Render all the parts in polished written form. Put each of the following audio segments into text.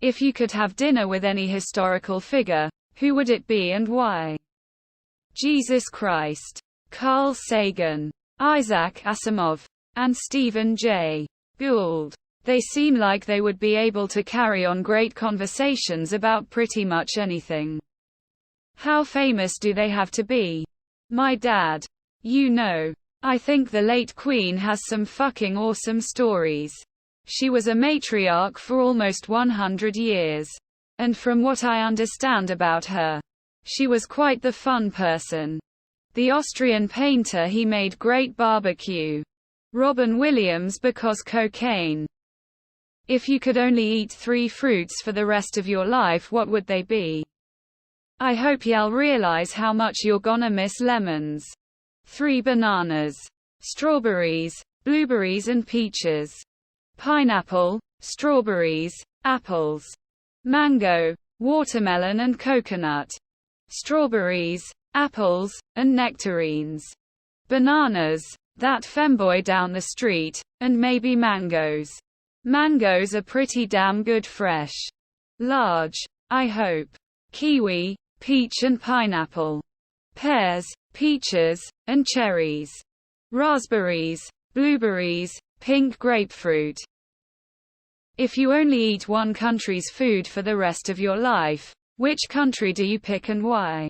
If you could have dinner with any historical figure, who would it be and why? Jesus Christ, Carl Sagan, Isaac Asimov, and Stephen Jay Gould. They seem like they would be able to carry on great conversations about pretty much anything. How famous do they have to be? My dad. You know. I think the late Queen has some fucking awesome stories. She was a matriarch for almost 100 years. And from what I understand about her, she was quite the fun person. The Austrian painter, he made great barbecue. Robin Williams because cocaine. If you could only eat 3 fruits for the rest of your life, what would they be? I hope y'all realize how much you're gonna miss lemons. 3 bananas, strawberries, blueberries and peaches. Pineapple, strawberries, apples. Mango, watermelon and coconut. Strawberries, apples, and nectarines. Bananas, that femboy down the street, and maybe mangoes. Mangoes are pretty damn good fresh. Large, I hope. Kiwi, peach and pineapple. Pears, peaches, and cherries. Raspberries, blueberries, pink grapefruit. If you only eat one country's food for the rest of your life, which country do you pick and why?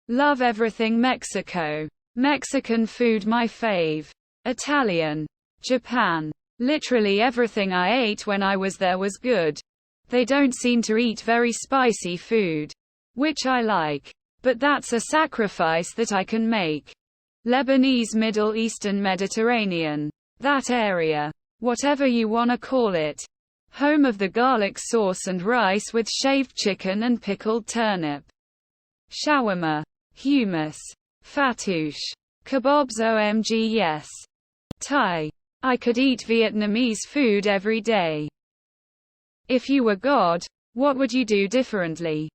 Love everything Mexico. Mexican food my fave. Italian. Japan. Literally everything I ate when I was there was good. They don't seem to eat very spicy food, which I like. But that's a sacrifice that I can make. Lebanese, Middle Eastern, Mediterranean. That area. Whatever you wanna call it. Home of the garlic sauce and rice with shaved chicken and pickled turnip. Shawarma. Hummus. Fattoush. Kebabs, OMG yes. Thai. I could eat Vietnamese food every day. If you were God, what would you do differently?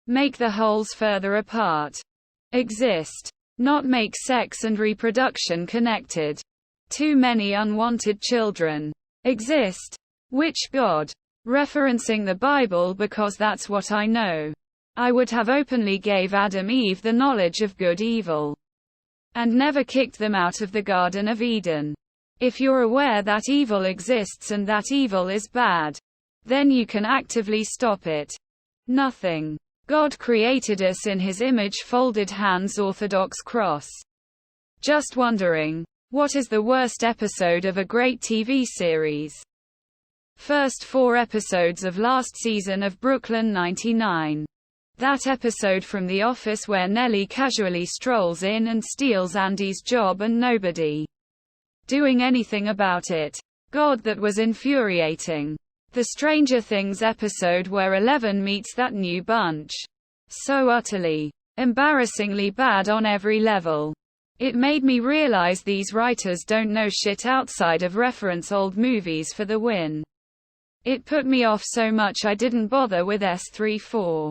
Make the holes further apart. Exist. Not make sex and reproduction connected. Too many unwanted children. Exist. Which God? Referencing the Bible because that's what I know. I would have openly gave Adam Eve the knowledge of good evil. And never kicked them out of the Garden of Eden. If you're aware that evil exists and that evil is bad, then you can actively stop it. Nothing. God created us in His image, folded hands, Orthodox cross. Just wondering, what is the worst episode of a great TV series? First 4 episodes of last season of Brooklyn 99. That episode from The Office where Nellie casually strolls in and steals Andy's job and nobody doing anything about it. God, that was infuriating. The Stranger Things episode where Eleven meets that new bunch. So utterly, embarrassingly bad on every level. It made me realize these writers don't know shit outside of reference old movies for the win. It put me off so much I didn't bother with S34.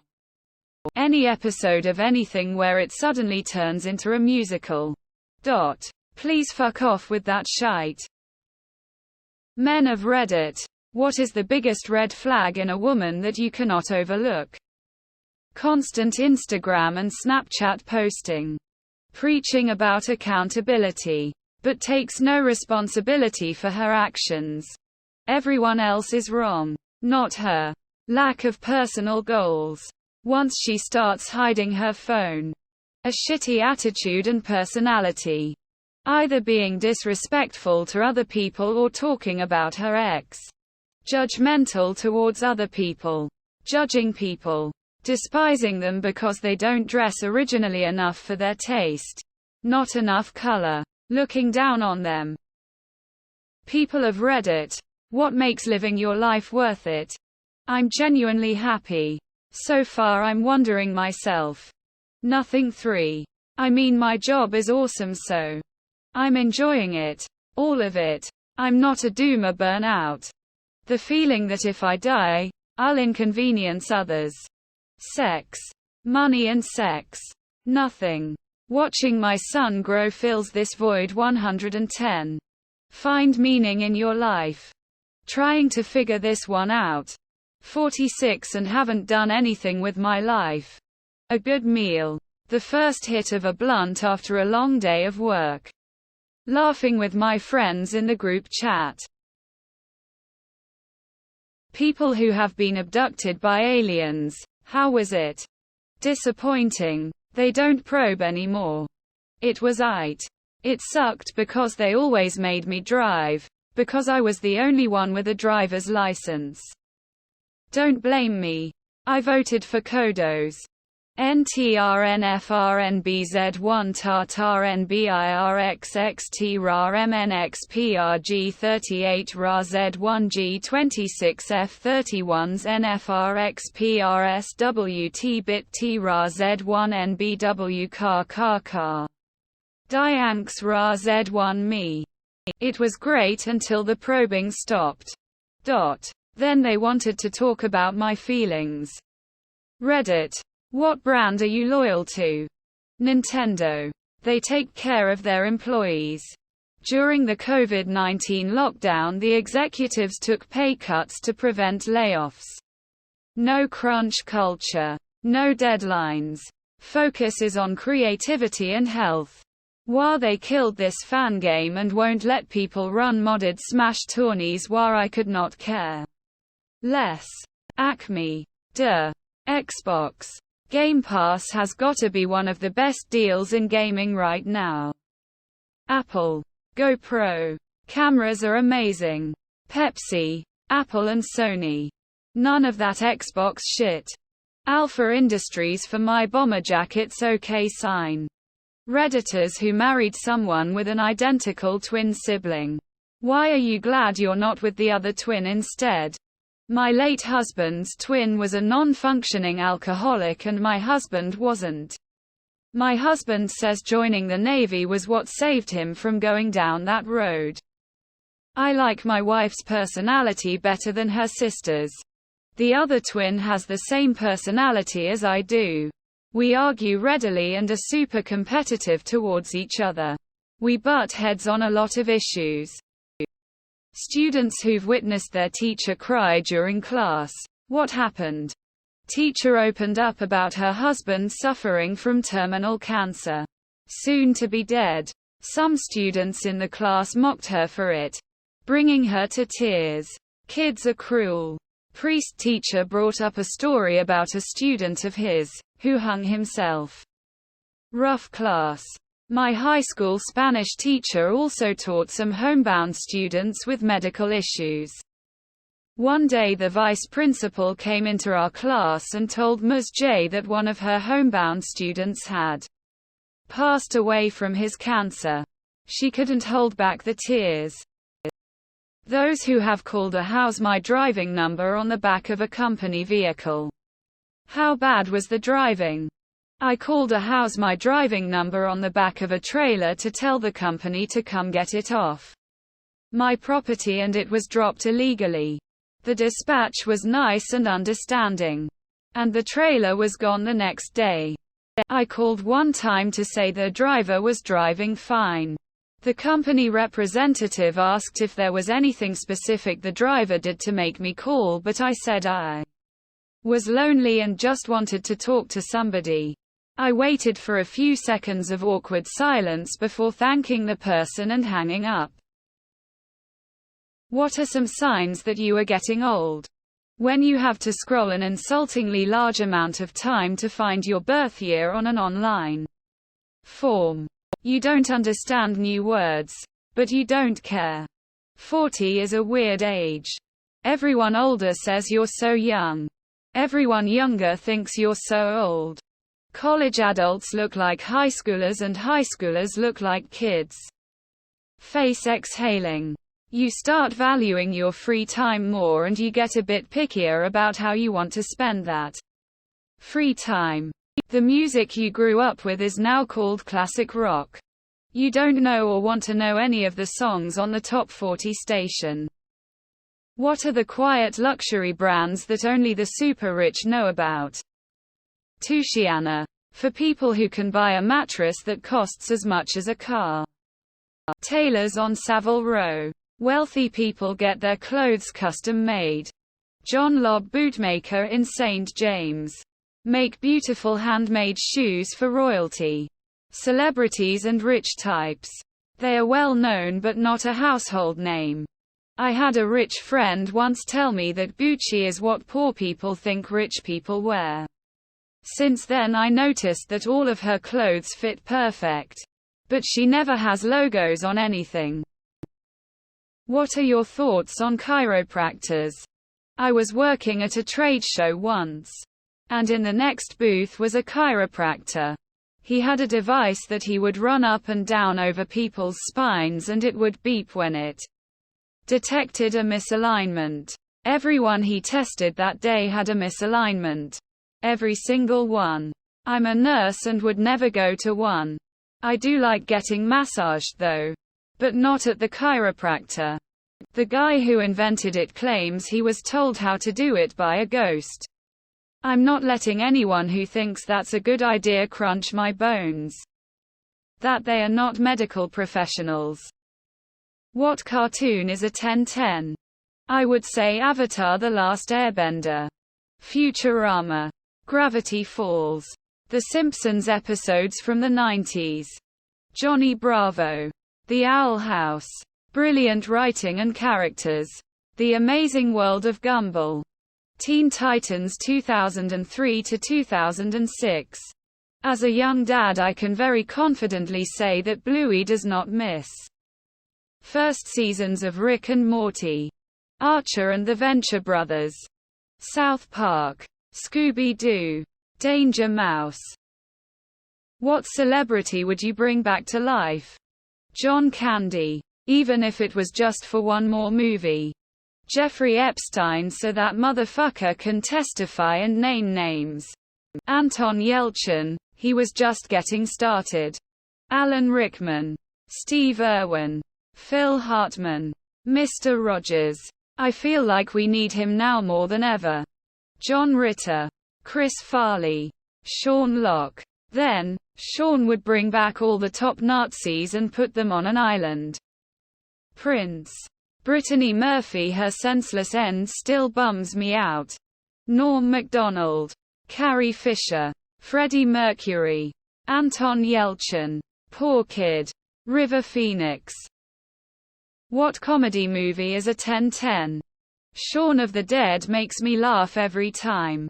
Any episode of anything where it suddenly turns into a musical. Please fuck off with that shite. Men of Reddit. What is the biggest red flag in a woman that you cannot overlook? Constant Instagram and Snapchat posting. Preaching about accountability. But takes no responsibility for her actions. Everyone else is wrong. Not her. Lack of personal goals. Once she starts hiding her phone. A shitty attitude and personality. Either being disrespectful to other people or talking about her ex. Judgmental towards other people. Judging people. Despising them because they don't dress originally enough for their taste. Not enough color. Looking down on them. People of Reddit. What makes living your life worth it? I'm genuinely happy. So far I'm wondering myself. Nothing 3. I mean my job is awesome so. I'm enjoying it. All of it. I'm not a doomer burnout. The feeling that if I die, I'll inconvenience others. Sex. Money and sex. Nothing. Watching my son grow fills this void. 110. Find meaning in your life. Trying to figure this one out. 46 and haven't done anything with my life. A good meal. The first hit of a blunt after a long day of work. Laughing with my friends in the group chat. People who have been abducted by aliens. How was it? Disappointing. They don't probe anymore. It was aight. It sucked because they always made me drive, because I was the only one with a driver's license. Don't blame me. I voted for Kodos. NTRNFRNBZ1 Tartar NBIRXXT RAR MNXPRG38 RA Z1 G26F31s NFRXPRSWT BIT T RA Z1 NBW Car Car Car Dianx RA Z1 Me. It was great until the probing stopped. Then they wanted to talk about my feelings. Reddit. What brand are you loyal to? Nintendo. They take care of their employees. During the COVID-19 lockdown, the executives took pay cuts to prevent layoffs. No crunch culture. No deadlines. Focus is on creativity and health. While they killed this fan game and won't let people run modded Smash tourneys, where I could not care less. Acme. Duh. Xbox. Game Pass has gotta be one of the best deals in gaming right now. Apple. GoPro. Cameras are amazing. Pepsi. Apple and Sony. None of that Xbox shit. Alpha Industries for my bomber jackets okay sign. Redditors who married someone with an identical twin sibling. Why are you glad you're not with the other twin instead? My late husband's twin was a non-functioning alcoholic and my husband wasn't. My husband says joining the Navy was what saved him from going down that road. I like my wife's personality better than her sister's. The other twin has the same personality as I do. We argue readily and are super competitive towards each other. We butt heads on a lot of issues. Students who've witnessed their teacher cry during class. What happened? Teacher opened up about her husband suffering from terminal cancer. Soon to be dead. Some students in the class mocked her for it, bringing her to tears. Kids are cruel. Priest teacher brought up a story about a student of his, who hung himself. Rough class. My high school Spanish teacher also taught some homebound students with medical issues. One day the vice principal came into our class and told Ms. J that one of her homebound students had passed away from his cancer. She couldn't hold back the tears. Those who have called a "How's my driving" number on the back of a company vehicle. How bad was the driving? I called a "How's my driving" number on the back of a trailer to tell the company to come get it off my property and it was dropped illegally. The dispatch was nice and understanding. And the trailer was gone the next day. I called one time to say the driver was driving fine. The company representative asked if there was anything specific the driver did to make me call, but I said I was lonely and just wanted to talk to somebody. I waited for a few seconds of awkward silence before thanking the person and hanging up. What are some signs that you are getting old? When you have to scroll an insultingly large amount of time to find your birth year on an online form. You don't understand new words, but you don't care. 40 is a weird age. Everyone older says you're so young. Everyone younger thinks you're so old. College adults look like high schoolers and high schoolers look like kids. Face exhaling. You start valuing your free time more and you get a bit pickier about how you want to spend that free time. The music you grew up with is now called classic rock. You don't know or want to know any of the songs on the top 40 station. What are the quiet luxury brands that only the super rich know about? Tushiana. For people who can buy a mattress that costs as much as a car. Tailors on Savile Row. Wealthy people get their clothes custom made. John Lobb, bootmaker in St. James. Make beautiful handmade shoes for royalty, celebrities and rich types. They are well known but not a household name. I had a rich friend once tell me that Gucci is what poor people think rich people wear. Since then I noticed that all of her clothes fit perfect. But she never has logos on anything. What are your thoughts on chiropractors? I was working at a trade show once, and in the next booth was a chiropractor. He had a device that he would run up and down over people's spines and it would beep when it detected a misalignment. Everyone he tested that day had a misalignment. Every single one. I'm a nurse and would never go to one. I do like getting massaged though. But not at the chiropractor. The guy who invented it claims he was told how to do it by a ghost. I'm not letting anyone who thinks that's a good idea crunch my bones. That they are not medical professionals. What cartoon is a 10/10? I would say Avatar: The Last Airbender. Futurama. Gravity Falls. The Simpsons episodes from the 90s. Johnny Bravo. The Owl House. Brilliant writing and characters. The Amazing World of Gumball. Teen Titans 2003 to 2006. As a young dad I can very confidently say that Bluey does not miss. First seasons of Rick and Morty. Archer and the Venture Brothers. South Park. Scooby-Doo. Danger Mouse. What celebrity would you bring back to life? John Candy. Even if it was just for one more movie. Jeffrey Epstein so that motherfucker can testify and name names. Anton Yelchin, he was just getting started. Alan Rickman. Steve Irwin. Phil Hartman. Mr. Rogers. I feel like we need him now more than ever. John Ritter. Chris Farley. Sean Locke. Then, Sean would bring back all the top Nazis and put them on an island. Prince. Brittany Murphy, her senseless end still bums me out. Norm Macdonald. Carrie Fisher. Freddie Mercury. Anton Yelchin. Poor Kid. River Phoenix. What comedy movie is a 10/10? Shaun of the Dead makes me laugh every time.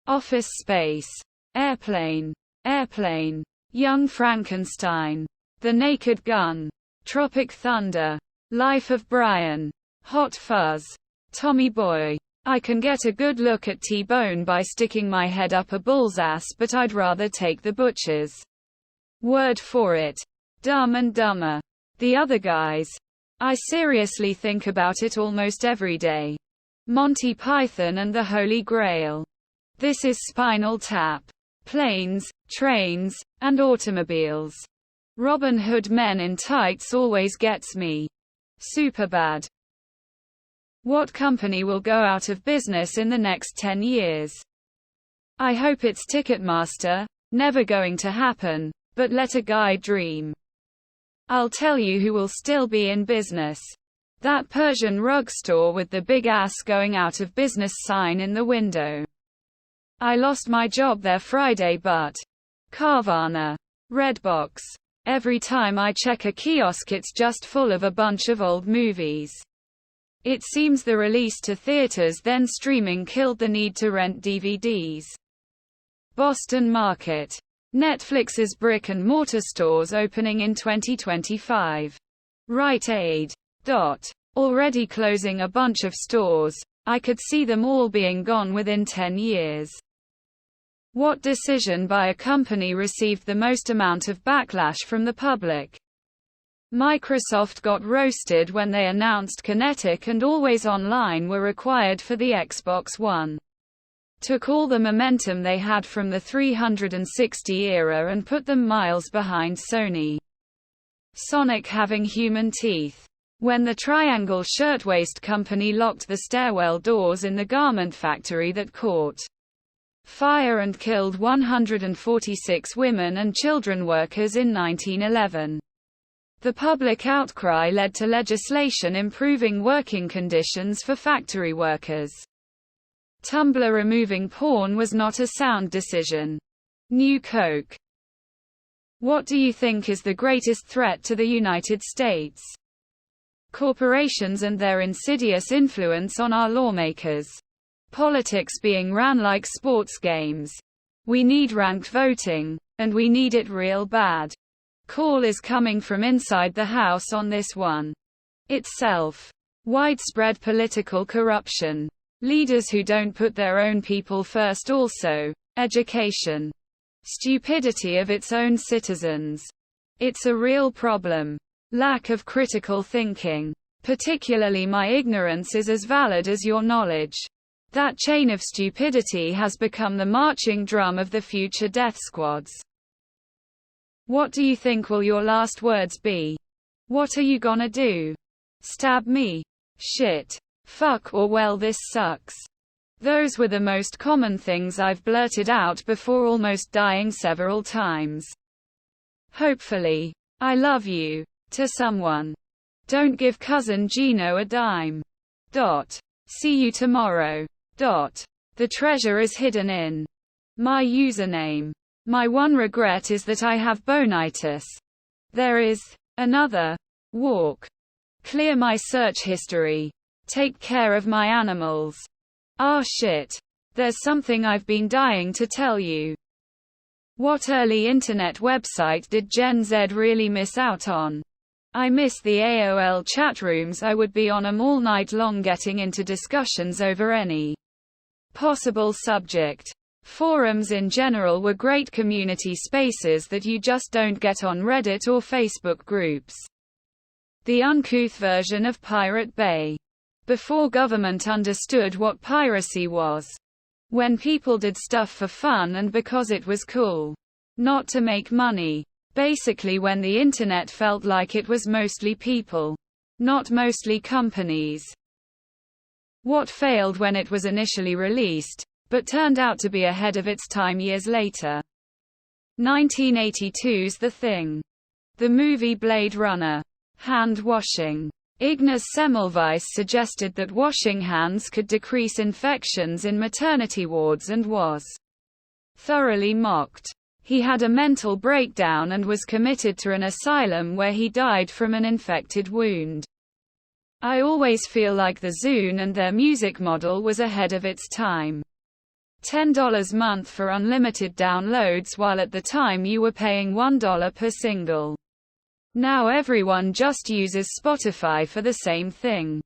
Office Space. Airplane. Airplane. Young Frankenstein. The Naked Gun. Tropic Thunder. Life of Brian. Hot Fuzz. Tommy Boy. I can get a good look at T-Bone by sticking my head up a bull's ass, but I'd rather take the butcher's word for it. Dumb and Dumber. The Other Guys. I seriously think about it almost every day. Monty Python and the Holy Grail. This is Spinal Tap. Planes, trains, and automobiles. Robin Hood Men in Tights always gets me. Superbad. What company will go out of business in the next 10 years? I hope it's Ticketmaster. Never going to happen, but let a guy dream. I'll tell you who will still be in business. That Persian rug store with the big ass going out of business sign in the window. I lost my job there Friday, but Carvana. Redbox. Every time I check a kiosk it's just full of a bunch of old movies. It seems the release to theaters then streaming killed the need to rent DVDs. Boston Market. Netflix's brick-and-mortar stores opening in 2025. Rite Aid. Already closing a bunch of stores. I could see them all being gone within 10 years. What decision by a company received the most amount of backlash from the public? Microsoft got roasted when they announced Kinetic and Always Online were required for the Xbox One. Took all the momentum they had from the 360 era and put them miles behind Sony. Sonic having human teeth. When the Triangle Shirtwaist Company locked the stairwell doors in the garment factory that caught fire and killed 146 women and children workers in 1911. The public outcry led to legislation improving working conditions for factory workers. Tumblr removing porn was not a sound decision. New Coke. What do you think is the greatest threat to the United States? Corporations and their insidious influence on our lawmakers. Politics being ran like sports games. We need ranked voting, and we need it real bad. Call is coming from inside the House on this one. Itself. Widespread political corruption. Leaders who don't put their own people first. Also, education. Stupidity of its own citizens. It's a real problem. Lack of critical thinking. Particularly my ignorance is as valid as your knowledge. That chain of stupidity has become the marching drum of the future death squads. What do you think will your last words be? What are you gonna do? Stab me? Shit. Fuck, or well, this sucks. Those were the most common things I've blurted out before almost dying several times. Hopefully. I love you. To someone. Don't give cousin Gino a dime. See you tomorrow. The treasure is hidden in my username. My one regret is that I have bonitis. There is another walk. Clear my search history. Take care of my animals. Ah shit. There's something I've been dying to tell you. What early internet website did Gen Z really miss out on? I miss the AOL chat rooms. I would be on them all night long getting into discussions over any possible subject. Forums in general were great community spaces that you just don't get on Reddit or Facebook groups. The uncouth version of Pirate Bay. Before government understood what piracy was. When people did stuff for fun and because it was cool. Not to make money. Basically when the internet felt like it was mostly people. Not mostly companies. What failed when it was initially released, but turned out to be ahead of its time years later. 1982's The Thing. The movie Blade Runner. Hand washing. Ignaz Semmelweis suggested that washing hands could decrease infections in maternity wards and was thoroughly mocked. He had a mental breakdown and was committed to an asylum where he died from an infected wound. I always feel like the Zune and their music model was ahead of its time. $10 a month for unlimited downloads, while at the time you were paying $1 per single. Now everyone just uses Spotify for the same thing.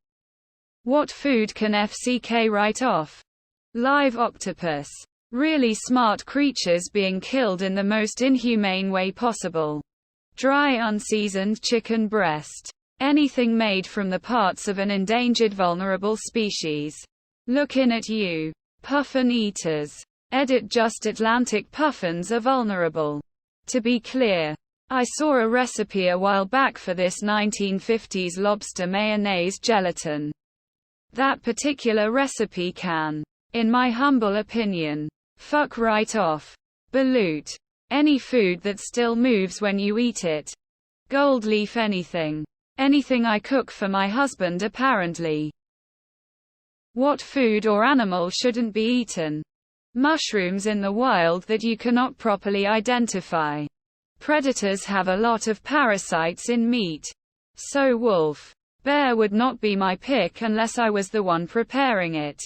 What food can FCK write off? Live octopus. Really smart creatures being killed in the most inhumane way possible. Dry unseasoned chicken breast. Anything made from the parts of an endangered vulnerable species. Looking at you. Puffin eaters. Edit just Atlantic puffins are vulnerable. To be clear. I saw a recipe a while back for this 1950s lobster mayonnaise gelatin. That particular recipe can, in my humble opinion, fuck right off. Balut. Any food that still moves when you eat it. Gold leaf anything. Anything I cook for my husband apparently. What food or animal shouldn't be eaten? Mushrooms in the wild that you cannot properly identify. Predators have a lot of parasites in meat. So wolf. Bear would not be my pick unless I was the one preparing it.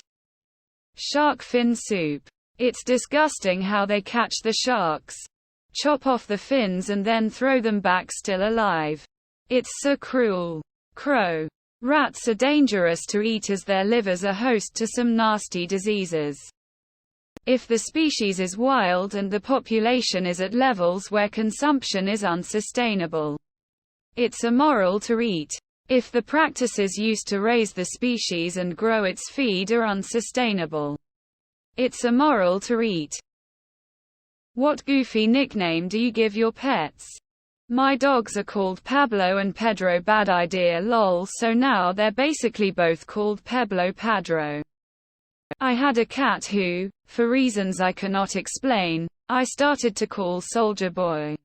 Shark fin soup. It's disgusting how they catch the sharks. Chop off the fins and then throw them back still alive. It's so cruel. Crow. Rats are dangerous to eat as their livers are host to some nasty diseases. If the species is wild and the population is at levels where consumption is unsustainable, it's immoral to eat. If the practices used to raise the species and grow its feed are unsustainable, it's immoral to eat. What goofy nickname do you give your pets? My dogs are called Pablo and Pedro. Bad idea lol, so now they're basically both called Pablo Padro. I had a cat who, for reasons I cannot explain, I started to call Soldier Boy.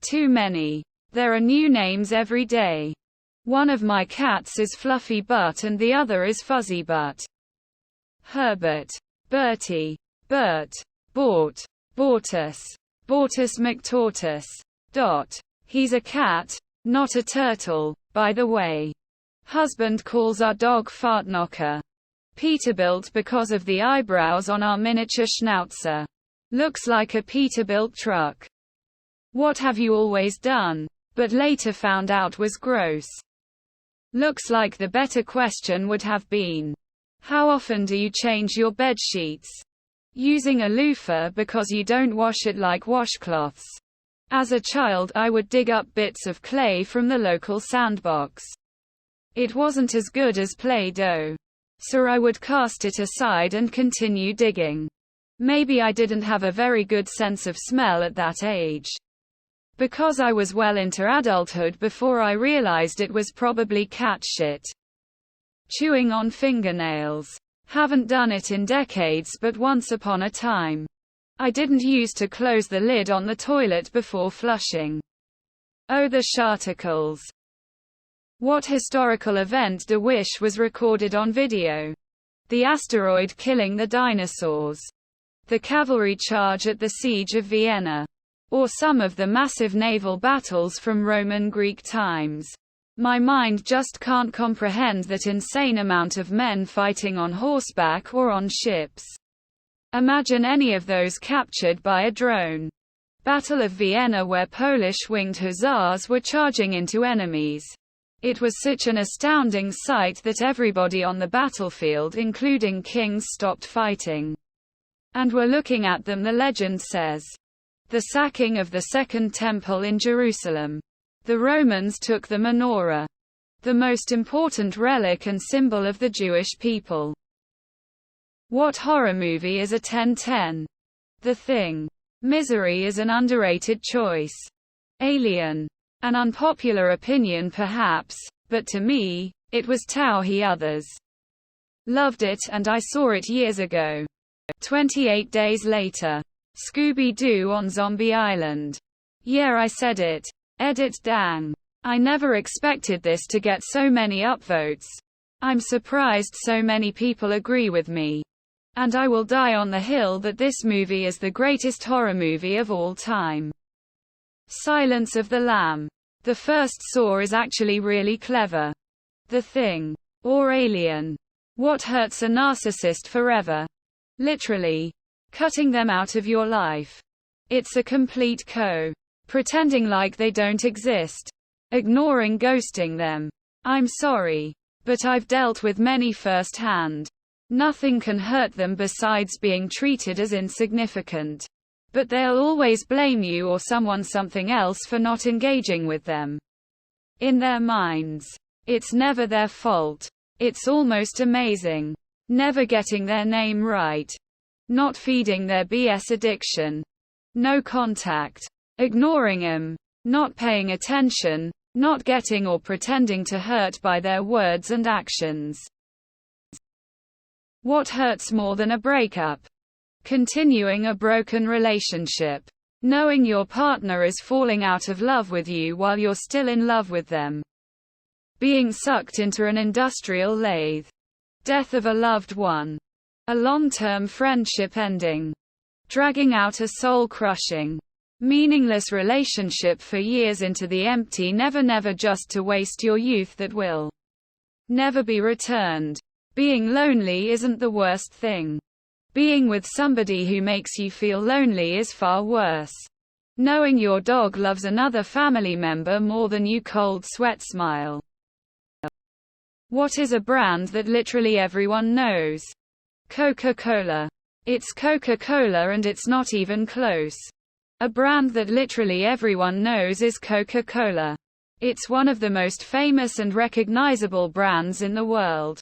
Too many. There are new names every day. One of my cats is Fluffy Butt and the other is Fuzzy Butt. Herbert, Bertie, Bert, Bort, Bortus, Bortus McTortoise. He's a cat, not a turtle, by the way. Husband calls our dog Fartknocker. Peterbilt because of the eyebrows on our miniature schnauzer. Looks like a Peterbilt truck. What have you always done? But later found out was gross. Looks like the better question would have been, how often do you change your bed sheets? Using a loofah because you don't wash it like washcloths. As a child I would dig up bits of clay from the local sandbox. It wasn't as good as Play-Doh. So I would cast it aside and continue digging. Maybe I didn't have a very good sense of smell at that age. Because I was well into adulthood before I realized it was probably cat shit. Chewing on fingernails. Haven't done it in decades, but once upon a time. I didn't use to close the lid on the toilet before flushing. Oh, the sharticles. What historical event do wish was recorded on video? The asteroid killing the dinosaurs. The cavalry charge at the siege of Vienna. Or some of the massive naval battles from Roman Greek times. My mind just can't comprehend that insane amount of men fighting on horseback or on ships. Imagine any of those captured by a drone. Battle of Vienna, where Polish winged hussars were charging into enemies. It was such an astounding sight that everybody on the battlefield, including kings, stopped fighting and were looking at them, the legend says. The sacking of the Second Temple in Jerusalem. The Romans took the menorah, the most important relic and symbol of the Jewish people. What horror movie is a 10/10? The Thing. Misery is an underrated choice. Alien. An unpopular opinion perhaps, but to me, it was Tauhi. Others loved it, and I saw it years ago. 28 days later. Scooby-Doo on Zombie Island. Yeah, I said it. Edit dang. I never expected this to get so many upvotes. I'm surprised so many people agree with me. And I will die on the hill that this movie is the greatest horror movie of all time. Silence of the Lamb. The first Saw is actually really clever. The Thing. Or Alien. What hurts a narcissist forever? Literally. Cutting them out of your life. It's a complete pretending like they don't exist. Ignoring, ghosting them. I'm sorry. But I've dealt with many firsthand. Nothing can hurt them besides being treated as insignificant. But they'll always blame you or something else for not engaging with them. In their minds. It's never their fault. It's almost amazing. Never getting their name right. Not feeding their BS addiction. No contact. Ignoring them. Not paying attention. Not getting or pretending to hurt by their words and actions. What hurts more than a breakup? Continuing a broken relationship. Knowing your partner is falling out of love with you while you're still in love with them. Being sucked into an industrial lathe. Death of a loved one. A long-term friendship ending. Dragging out a soul-crushing, meaningless relationship for years into the empty never just to waste your youth that will never be returned. Being lonely isn't the worst thing. Being with somebody who makes you feel lonely is far worse. Knowing your dog loves another family member more than you. Cold sweat smile. What is a brand that literally everyone knows? Coca-Cola. It's Coca-Cola and it's not even close. A brand that literally everyone knows is Coca-Cola. It's one of the most famous and recognizable brands in the world.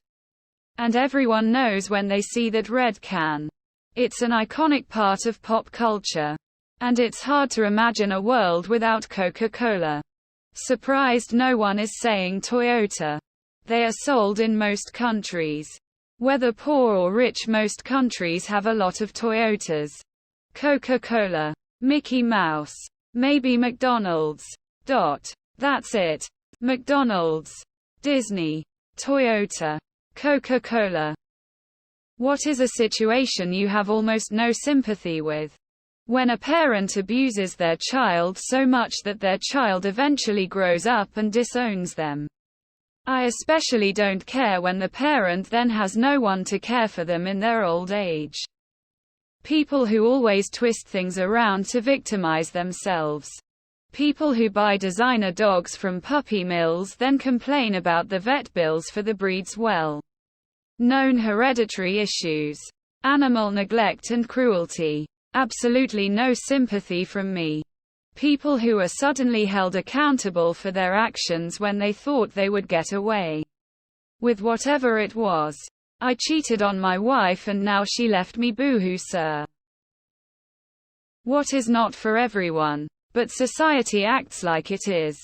And everyone knows when they see that red can. It's an iconic part of pop culture. And it's hard to imagine a world without Coca-Cola. Surprised no one is saying Toyota. They are sold in most countries. Whether poor or rich, most countries have a lot of Toyotas. Coca-Cola. Mickey Mouse. Maybe McDonald's. That's it. McDonald's. Disney. Toyota. Coca-Cola. What is a situation you have almost no sympathy with? When a parent abuses their child so much that their child eventually grows up and disowns them. I especially don't care when the parent then has no one to care for them in their old age. People who always twist things around to victimize themselves. People who buy designer dogs from puppy mills then complain about the vet bills for the breed's well-known hereditary issues. Animal neglect and cruelty. Absolutely no sympathy from me. People who are suddenly held accountable for their actions when they thought they would get away with whatever it was. I cheated on my wife and now she left me, boo-hoo, sir. What is not for everyone, but society acts like it is.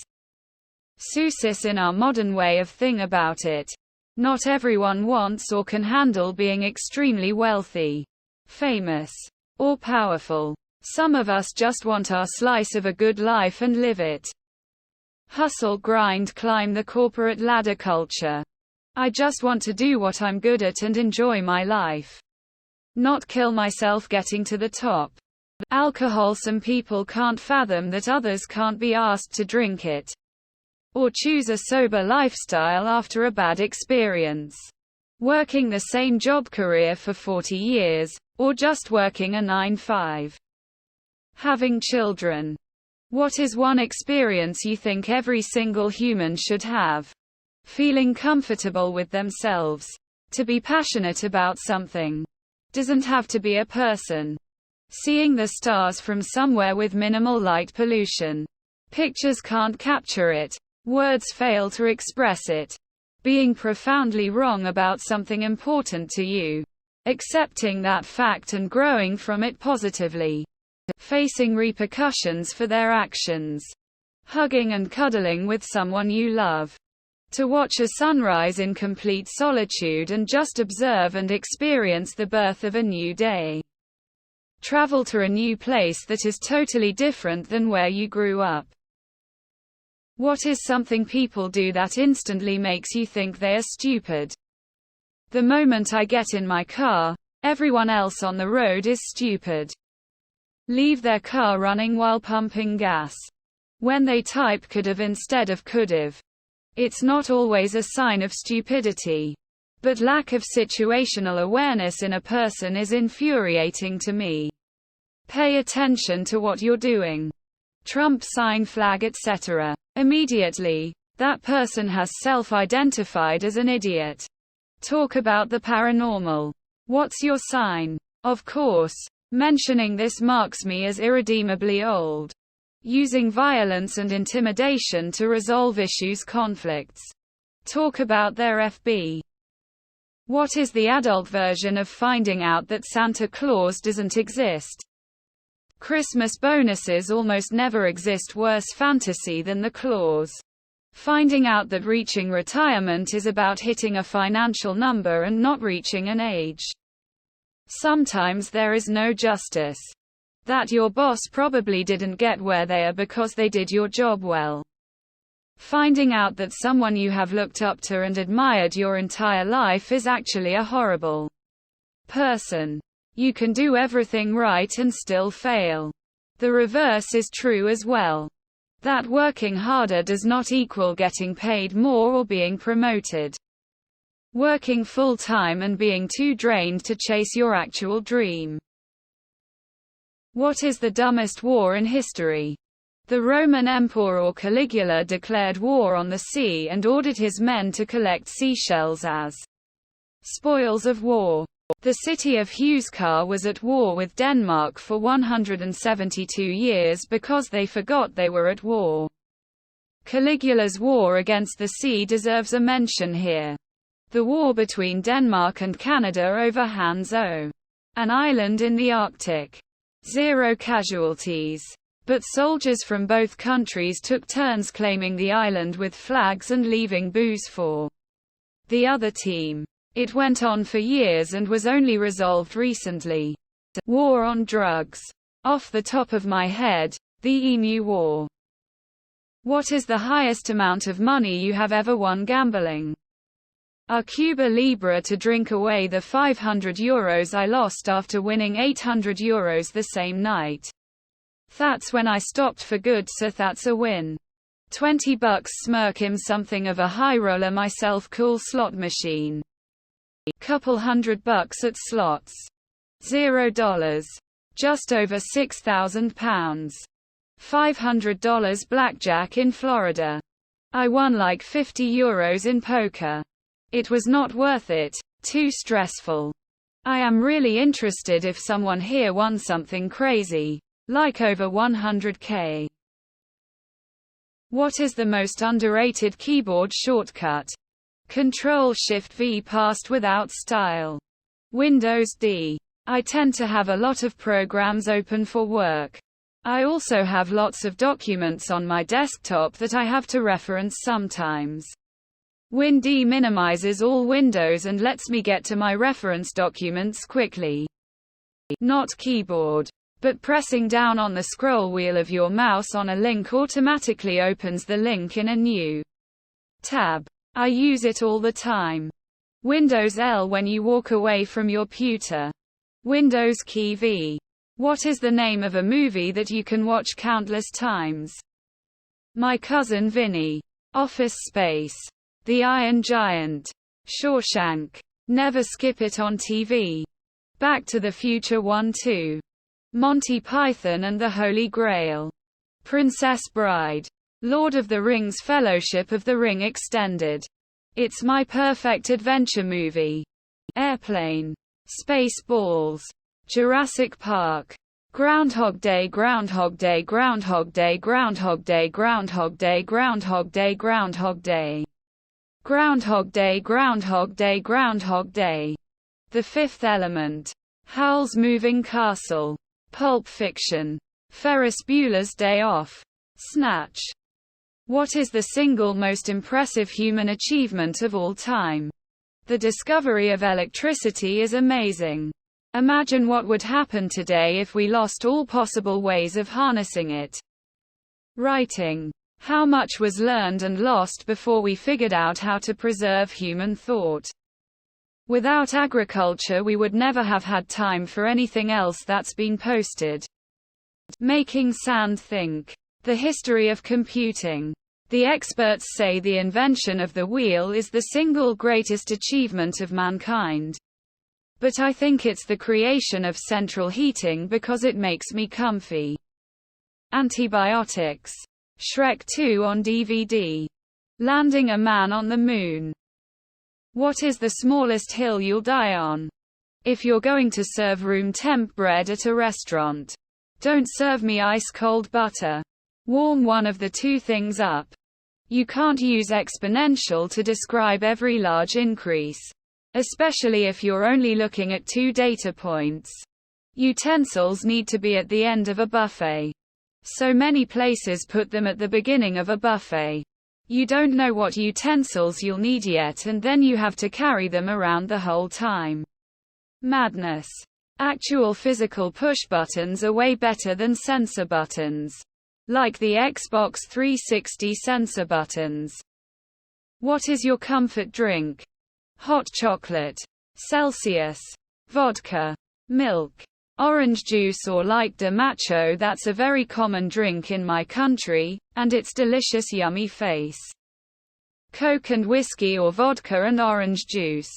Susis in our modern way of thing about it. Not everyone wants or can handle being extremely wealthy, famous, or powerful. Some of us just want our slice of a good life and live it. Hustle, grind, climb the corporate ladder culture. I just want to do what I'm good at and enjoy my life. Not kill myself getting to the top. Alcohol. Some people can't fathom that others can't be asked to drink it. Or choose a sober lifestyle after a bad experience. Working the same job career for 40 years, or just working a 9-5. Having children. What is one experience you think every single human should have? Feeling comfortable with themselves. To be passionate about something. Doesn't have to be a person. Seeing the stars from somewhere with minimal light pollution. Pictures can't capture it. Words fail to express it. Being profoundly wrong about something important to you. Accepting that fact and growing from it positively. Facing repercussions for their actions. Hugging and cuddling with someone you love. To watch a sunrise in complete solitude and just observe and experience the birth of a new day. Travel to a new place that is totally different than where you grew up. What is something people do that instantly makes you think they are stupid? The moment I get in my car, everyone else on the road is stupid. Leave their car running while pumping gas. When they type could've instead of could've. It's not always a sign of stupidity. But lack of situational awareness in a person is infuriating to me. Pay attention to what you're doing. Trump sign, flag, etc. Immediately, that person has self-identified as an idiot. Talk about the paranormal. What's your sign? Of course. Mentioning this marks me as irredeemably old. Using violence and intimidation to resolve issues, conflicts. Talk about their FB. What is the adult version of finding out that Santa Claus doesn't exist? Christmas bonuses almost never exist. Worse fantasy than the clause. Finding out that reaching retirement is about hitting a financial number and not reaching an age. Sometimes there is no justice. That your boss probably didn't get where they are because they did your job well. Finding out that someone you have looked up to and admired your entire life is actually a horrible person. You can do everything right and still fail. The reverse is true as well. That working harder does not equal getting paid more or being promoted. Working full-time and being too drained to chase your actual dream. What is the dumbest war in history? The Roman Emperor Caligula declared war on the sea and ordered his men to collect seashells as spoils of war. The city of Huescar was at war with Denmark for 172 years because they forgot they were at war. Caligula's war against the sea deserves a mention here. The war between Denmark and Canada over Hanzo, an island in the Arctic. 0 casualties. But soldiers from both countries took turns claiming the island with flags and leaving booze for the other team. It went on for years and was only resolved recently. War on drugs. Off the top of my head, the Emu War. What is the highest amount of money you have ever won gambling? Our Cuba Libre to drink away the €500 I lost after winning €800 the same night. That's when I stopped for good, so that's a win. $20 smirk him something of a high roller myself cool slot machine. Couple $100 at slots. $0. Just over £6,000. $500 blackjack in Florida. I won like €50 in poker. It was not worth it. Too stressful. I am really interested if someone here won something crazy. Like over 100k. What is the most underrated keyboard shortcut? Control-Shift-V passed without style. Windows D. I tend to have a lot of programs open for work. I also have lots of documents on my desktop that I have to reference sometimes. Win-D minimizes all windows and lets me get to my reference documents quickly. Not keyboard. But pressing down on the scroll wheel of your mouse on a link automatically opens the link in a new tab. I use it all the time. Windows L when you walk away from your computer. Windows key V. What is the name of a movie that you can watch countless times? My Cousin Vinny. Office Space. The Iron Giant. Shawshank. Never skip it on TV. Back to the Future 1-2. Monty Python and the Holy Grail. Princess Bride. Lord of the Rings Fellowship of the Ring Extended. It's my perfect adventure movie. Airplane. Spaceballs. Jurassic Park. Groundhog Day, Groundhog Day, Groundhog Day, Groundhog Day, Groundhog Day, Groundhog Day, Groundhog Day. Groundhog Day, Groundhog Day, Groundhog Day. The Fifth Element. Howl's Moving Castle. Pulp Fiction. Ferris Bueller's Day Off. Snatch. What is the single most impressive human achievement of all time? The discovery of electricity is amazing. Imagine what would happen today if we lost all possible ways of harnessing it. Writing. How much was learned and lost before we figured out how to preserve human thought? Without agriculture we would never have had time for anything else that's been posted. Making sand think. The history of computing. The experts say the invention of the wheel is the single greatest achievement of mankind. But I think it's the creation of central heating because it makes me comfy. Antibiotics. Shrek 2 on DVD. Landing a man on the moon. What is the smallest hill you'll die on? If you're going to serve room temp bread at a restaurant, don't serve me ice-cold butter. Warm one of the two things up. You can't use exponential to describe every large increase, especially if you're only looking at 2 data points. Utensils need to be at the end of a buffet. So many places put them at the beginning of a buffet. You don't know what utensils you'll need yet, and then you have to carry them around the whole time. Madness. Actual physical push buttons are way better than sensor buttons. Like the Xbox 360 sensor buttons. What is your comfort drink? Hot chocolate. Celsius. Vodka. Milk. Orange juice or like de macho. That's a very common drink in my country, and it's delicious yummy face. Coke and whiskey or vodka and orange juice.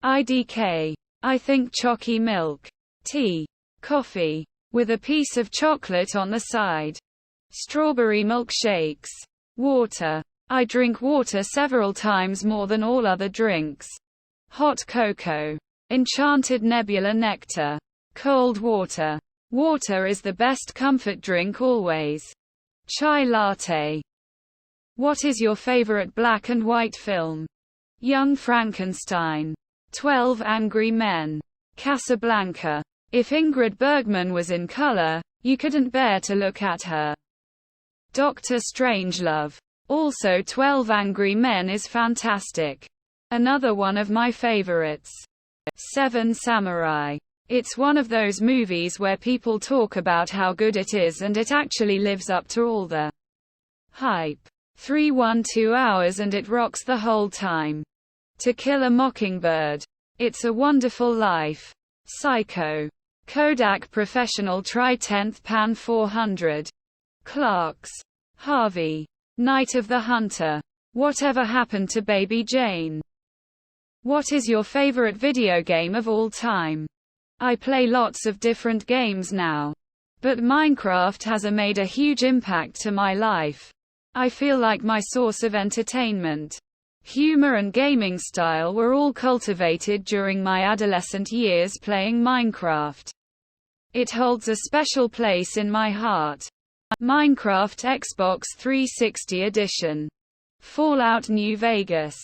IDK. I think chalky milk. Tea. Coffee. With a piece of chocolate on the side. Strawberry milkshakes. Water. I drink water several times more than all other drinks. Hot cocoa. Enchanted nebula nectar. Cold water. Water is the best comfort drink always. Chai latte. What is your favorite black and white film? Young Frankenstein. 12 Angry Men. Casablanca. If Ingrid Bergman was in color, you couldn't bear to look at her. Dr. Strangelove. Also 12 Angry Men is fantastic. Another one of my favorites. Seven Samurai. It's one of those movies where people talk about how good it is and it actually lives up to all the hype. 3-1-2 hours and it rocks the whole time. To Kill a Mockingbird. It's a Wonderful Life. Psycho. Kodak Professional Tri-10th Pan 400. Clarks. Harvey. Night of the Hunter. Whatever Happened to Baby Jane? What is your favorite video game of all time? I play lots of different games now, but Minecraft has made a huge impact to my life. I feel like my source of entertainment, humor and gaming style were all cultivated during my adolescent years playing Minecraft. It holds a special place in my heart. Minecraft Xbox 360 Edition. Fallout New Vegas.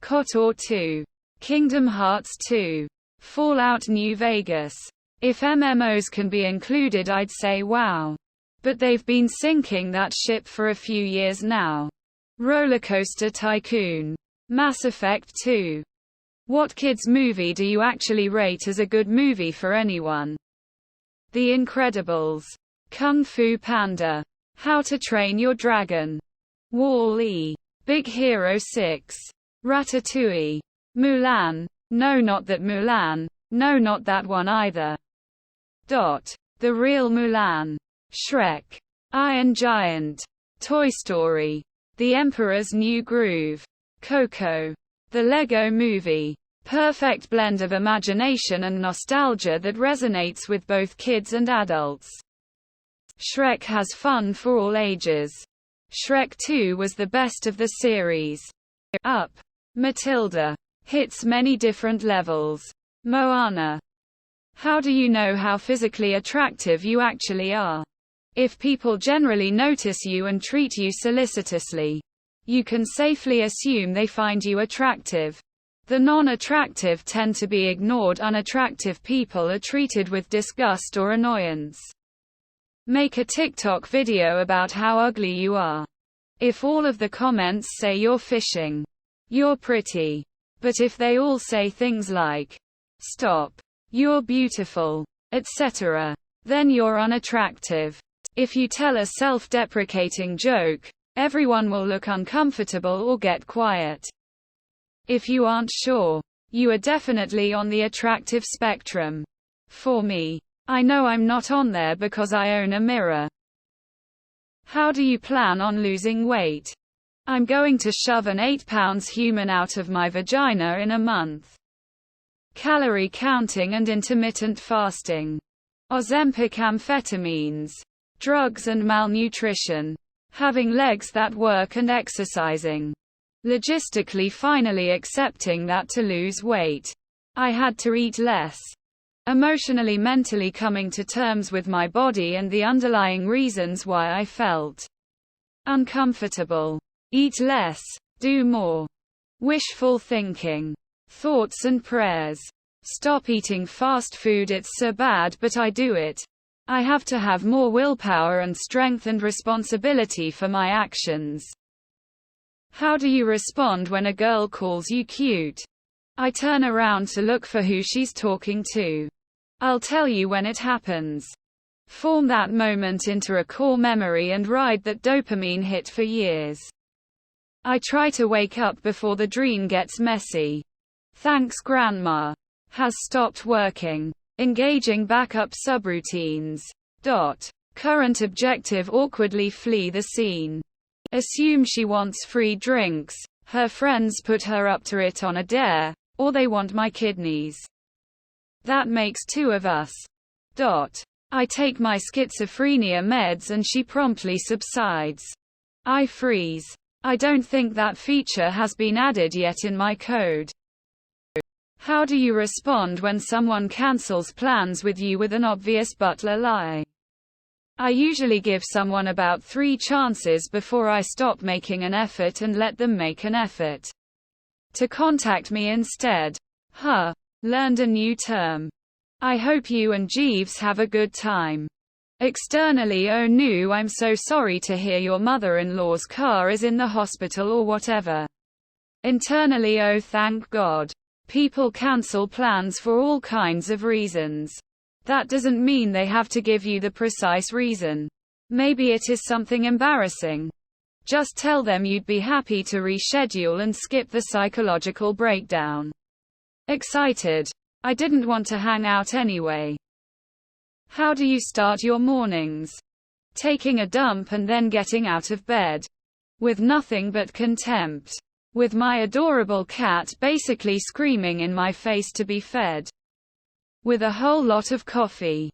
KOTOR 2. Kingdom Hearts 2. Fallout New Vegas. If MMOs can be included, I'd say wow. But they've been sinking that ship for a few years now. Rollercoaster Tycoon. Mass Effect 2. What kids movie do you actually rate as a good movie for anyone? The Incredibles. Kung Fu Panda. How to Train Your Dragon. Wall-E. Big Hero 6. Ratatouille. Mulan. No, not that Mulan. No, not that one either. The Real Mulan. Shrek. Iron Giant. Toy Story. The Emperor's New Groove. Coco. The Lego Movie. Perfect blend of imagination and nostalgia that resonates with both kids and adults. Shrek has fun for all ages. Shrek 2 was the best of the series. Up. Matilda. Hits many different levels. Moana. How do you know how physically attractive you actually are? If people generally notice you and treat you solicitously, you can safely assume they find you attractive. The non-attractive tend to be ignored. Unattractive people are treated with disgust or annoyance. Make a TikTok video about how ugly you are. If all of the comments say you're fishing, you're pretty. But if they all say things like, stop, you're beautiful, etc., then you're unattractive. If you tell a self-deprecating joke, everyone will look uncomfortable or get quiet. If you aren't sure, you are definitely on the attractive spectrum. For me, I know I'm not on there because I own a mirror. How do you plan on losing weight? I'm going to shove an 8-pound human out of my vagina in a month. Calorie counting and intermittent fasting. Ozempic amphetamines. Drugs and malnutrition. Having legs that work and exercising. Logistically finally accepting that to lose weight, I had to eat less. Emotionally, mentally coming to terms with my body and the underlying reasons why I felt uncomfortable. Eat less. Do more. Wishful thinking. Thoughts and prayers. Stop eating fast food. It's so bad, but I do it. I have to have more willpower and strength and responsibility for my actions. How do you respond when a girl calls you cute? I turn around to look for who she's talking to. I'll tell you when it happens. Form that moment into a core memory and ride that dopamine hit for years. I try to wake up before the dream gets messy. Thanks grandma. Has stopped working. Engaging backup subroutines. Current objective: awkwardly flee the scene. Assume she wants free drinks, her friends put her up to it on a dare, or they want my kidneys. That makes two of us. I take my schizophrenia meds and she promptly subsides. I freeze. I don't think that feature has been added yet in my code. How do you respond when someone cancels plans with you with an obvious butler lie? I usually give someone about 3 chances before I stop making an effort and let them make an effort to contact me instead. Learned a new term. I hope you and Jeeves have a good time. Externally: oh no, I'm so sorry to hear your mother-in-law's car is in the hospital or whatever. Internally: oh thank God. People cancel plans for all kinds of reasons. That doesn't mean they have to give you the precise reason. Maybe it is something embarrassing. Just tell them you'd be happy to reschedule and skip the psychological breakdown. Excited. I didn't want to hang out anyway. How do you start your mornings? Taking a dump and then getting out of bed. With nothing but contempt. With my adorable cat basically screaming in my face to be fed. With a whole lot of coffee.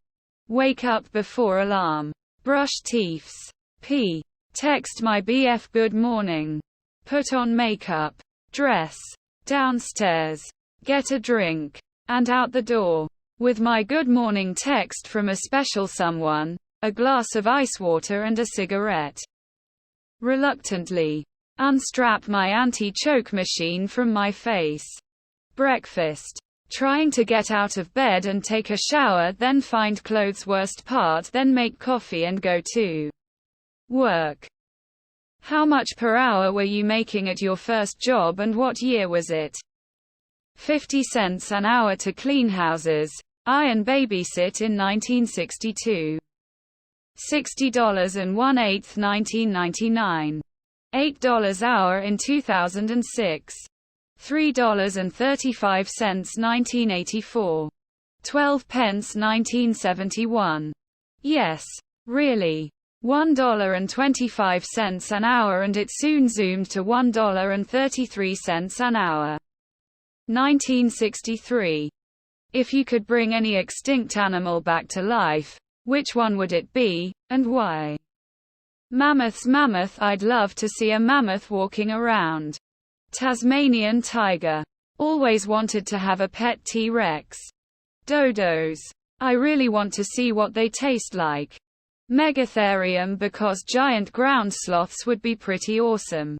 Wake up before alarm. Brush teeths. Pee. Text my BF good morning. Put on makeup. Dress. Downstairs. Get a drink. And out the door. With my good morning text from a special someone, a glass of ice water and a cigarette. Reluctantly. Unstrap my anti-choke machine from my face. Breakfast. Trying to get out of bed and take a shower, then find clothes worst part, then make coffee and go to work. How much per hour were you making at your first job and what year was it? 50 cents an hour to clean houses. I and babysit in 1962. $60 and 1/8 1999. $8 hour in 2006. $3.35 1984. 12 pence 1971. Yes. Really. $1.25 an hour, and it soon zoomed to $1.33 an hour. 1963. If you could bring any extinct animal back to life, which one would it be, and why? Mammoths. Mammoth. I'd love to see a mammoth walking around. Tasmanian tiger. Always wanted to have a pet T-Rex. Dodos. I really want to see what they taste like. Megatherium, because giant ground sloths would be pretty awesome.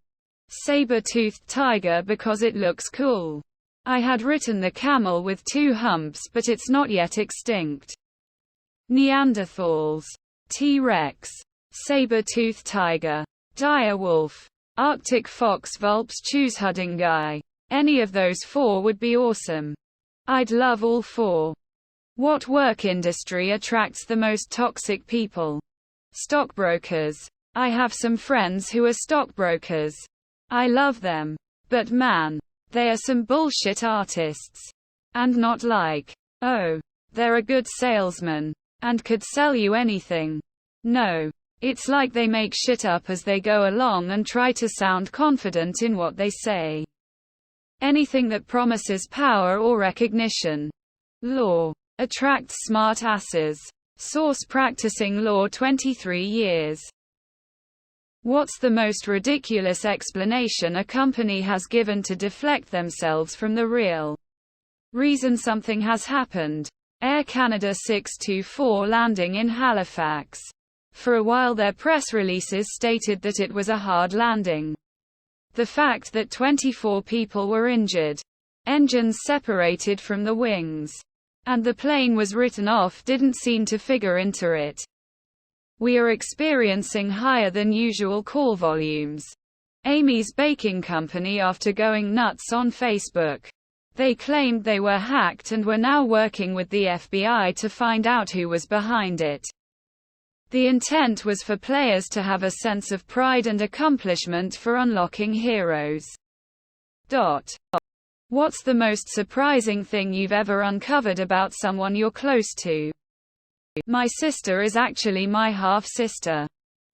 Saber-toothed tiger, because it looks cool. I had written the camel with 2 humps, but it's not yet extinct. Neanderthals. T-Rex. Saber-toothed tiger. Dire wolf. Arctic fox. Vulpes. Choose Hudingai. Any of those 4 would be awesome. I'd love all 4. What work industry attracts the most toxic people? Stockbrokers. I have some friends who are stockbrokers. I love them. But man, they are some bullshit artists. And not like, oh, they're a good salesman and could sell you anything. No. It's like they make shit up as they go along and try to sound confident in what they say. Anything that promises power or recognition. Law. Attracts smart asses. Source: practicing law 23 years. What's the most ridiculous explanation a company has given to deflect themselves from the real reason something has happened? Air Canada 624 landing in Halifax. For a while their press releases stated that it was a hard landing. The fact that 24 people were injured, engines separated from the wings, and the plane was written off didn't seem to figure into it. We are experiencing higher than usual call volumes. Amy's Baking Company after going nuts on Facebook. They claimed they were hacked and were now working with the FBI to find out who was behind it. The intent was for players to have a sense of pride and accomplishment for unlocking heroes. What's the most surprising thing you've ever uncovered about someone you're close to? My sister is actually my half-sister.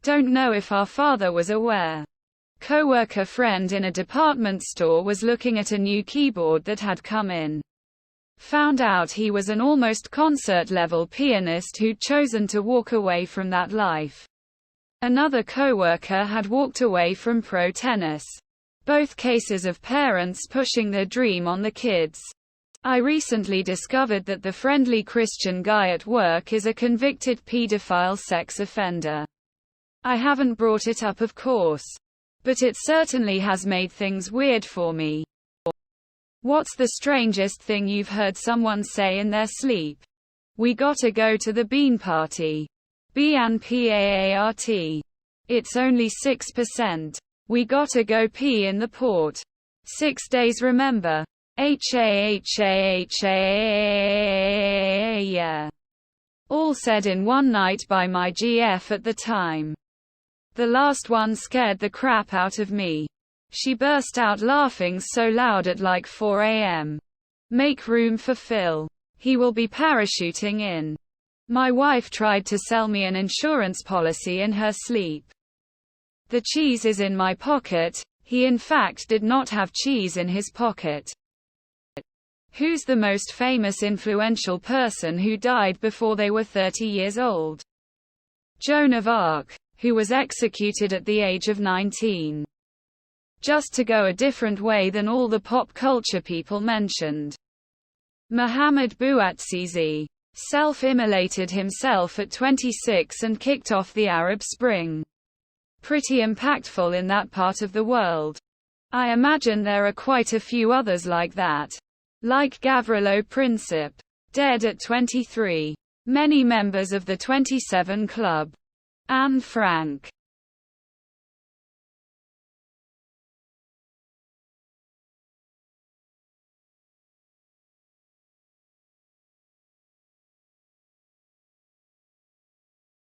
Don't know if our father was aware. Coworker friend in a department store was looking at a new keyboard that had come in. Found out he was an almost concert-level pianist who'd chosen to walk away from that life. Another coworker had walked away from pro tennis. Both cases of parents pushing their dream on the kids. I recently discovered that the friendly Christian guy at work is a convicted pedophile sex offender. I haven't brought it up, of course. But it certainly has made things weird for me. What's the strangest thing you've heard someone say in their sleep? We gotta go to the bean party. BNPAART. It's only 6%. We gotta go pee in the port. 6 days remember. Yeah. All said in one night by my GF at the time. The last one scared the crap out of me. She burst out laughing so loud at like 4 a.m. Make room for Phil. He will be parachuting in. My wife tried to sell me an insurance policy in her sleep. The cheese is in my pocket. He in fact did not have cheese in his pocket. Who's the most famous influential person who died before they were 30 years old? Joan of Arc, who was executed at the age of 19. Just to go a different way than all the pop culture people mentioned. Mohammed Bouazizi self-immolated himself at 26 and kicked off the Arab Spring. Pretty impactful in that part of the world. I imagine there are quite a few others like that. Like Gavrilo Princip, dead at 23. Many members of the 27 Club. Anne Frank.